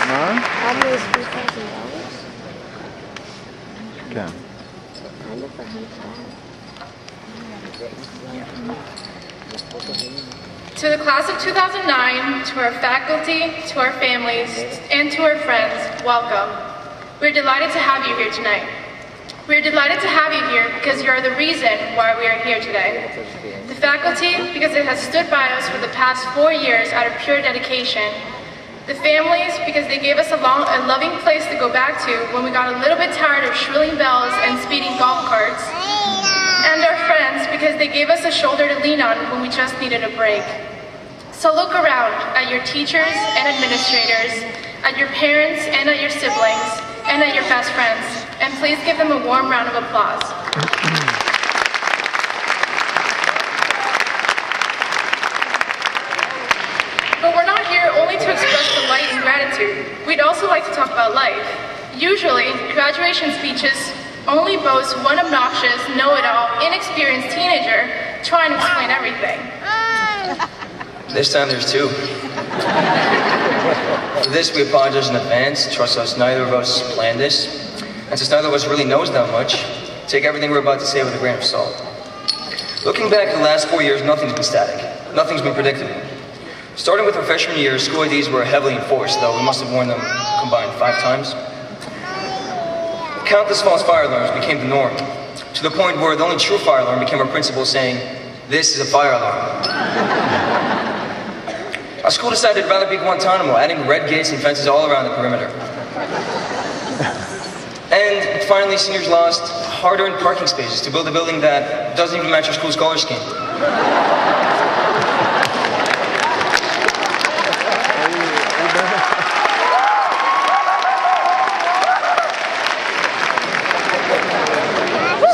Almost $3,000. كام؟ To the class of 2009, to our faculty, to our families, and to our friends, welcome. We're delighted to have you here tonight. We're delighted to have you here because you are the reason why we are here today. The faculty, because it has stood by us for the past 4 years out of pure dedication. The families, because they gave us a loving place to go back to when we got a little bit tired of shrilling bells and speeding golf carts. And our friends, because they gave us a shoulder to lean on when we just needed a break. So look around at your teachers and administrators, at your parents and at your siblings, and at your best friends, and please give them a warm round of applause. But we're not here only to express delight and gratitude. We'd also like to talk about life. Usually, graduation speeches only boast one obnoxious, know-it-all, inexperienced teenager trying to explain everything. This time there's two. For this, we apologize in advance. Trust us, neither of us planned this. And since neither of us really knows that much, take everything we're about to say with a grain of salt. Looking back at the last 4 years, nothing's been static. Nothing's been predictable. Starting with our freshman year, school IDs were heavily enforced, though we must have worn them combined 5 times. Countless false fire alarms became the norm, to the point where the only true fire alarm became our principal saying, "This is a fire alarm." Our school decided to rather be Guantanamo, adding red gates and fences all around the perimeter. And finally, seniors lost hard-earned parking spaces to build a building that doesn't even match our school's color scheme.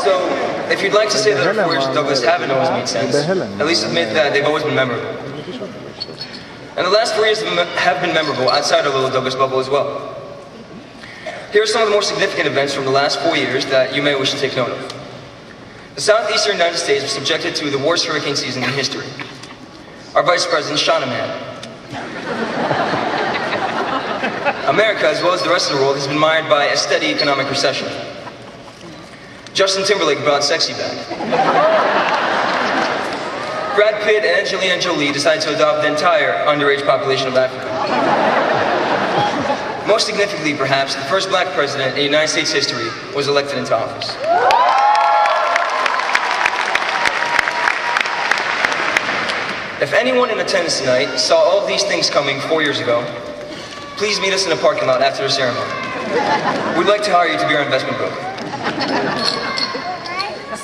So, if you'd like to say that our 4 years at Douglas haven't always made sense, at least admit that they've always been memorable. And the last 4 years have been memorable outside our little Douglas bubble as well. Here are some of the more significant events from the last 4 years that you may wish to take note of. The southeastern United States was subjected to the worst hurricane season in history. Our Vice President shot a man. America, as well as the rest of the world, has been mired by a steady economic recession. Justin Timberlake brought sexy back. Brad Pitt and Angelina Jolie decided to adopt the entire underage population of Africa. Most significantly, perhaps, the first black president in United States history was elected into office. If anyone in attendance tonight saw all of these things coming 4 years ago, please meet us in the parking lot after the ceremony. We'd like to hire you to be our investment broker.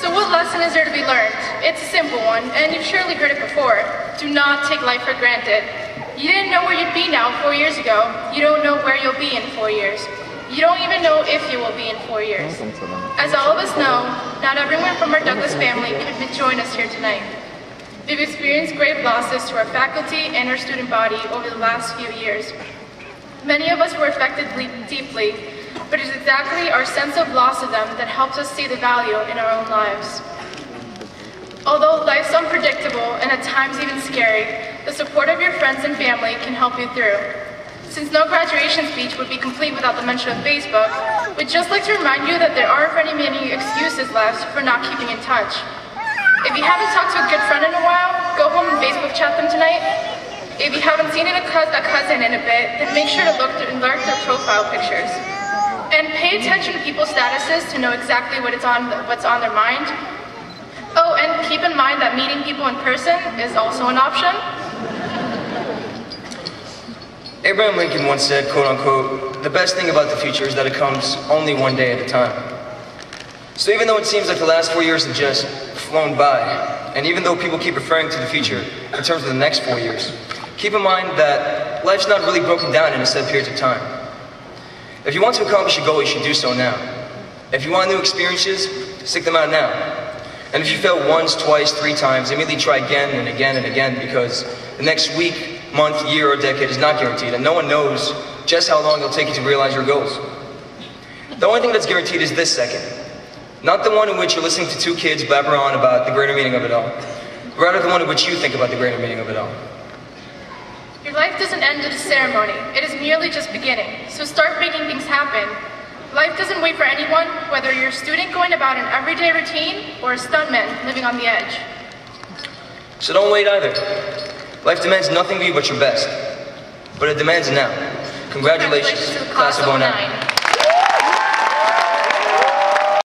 So what lesson is there to be learned? It's a simple one, and you've surely heard it before. Do not take life for granted. You didn't know where you'd be now 4 years ago. You don't know where you'll be in 4 years. You don't even know if you will be in 4 years. As all of us know, not everyone from our Douglas family could join us here tonight. We've experienced grave losses to our faculty and our student body over the last few years. Many of us were affected deeply, but it's exactly our sense of loss of them that helps us see the value in our own lives. Although life's unpredictable and at times even scary, the support of your friends and family can help you through. Since no graduation speech would be complete without the mention of Facebook, we'd just like to remind you that there aren't many excuses left for not keeping in touch. If you haven't talked to a good friend in a while, go home and Facebook chat them tonight. If you haven't seen a cousin in a bit, then make sure to lurk their profile pictures. And pay attention to people's statuses to know exactly what's on their mind. Oh, and keep in mind that meeting people in person is also an option. Abraham Lincoln once said, quote unquote, "The best thing about the future is that it comes only one day at a time." So even though it seems like the last 4 years have just flown by, and even though people keep referring to the future in terms of the next 4 years, keep in mind that life's not really broken down in a set periods of time. If you want to accomplish a goal, you should do so now. If you want new experiences, stick them out now. And if you fail once, twice, 3 times, immediately try again and again and again, because the next week, month, year, or decade is not guaranteed, and no one knows just how long it'll take you to realize your goals. The only thing that's guaranteed is this second. Not the one in which you're listening to 2 kids blabber on about the greater meaning of it all. Rather the one in which you think about the greater meaning of it all. Your life doesn't end with a ceremony. It is merely just beginning. So start making things happen. Life doesn't wait for anyone, whether you're a student going about an everyday routine or a stuntman living on the edge. So don't wait either. Life demands nothing of you but your best. But it demands it now. Congratulations, to the class of '09.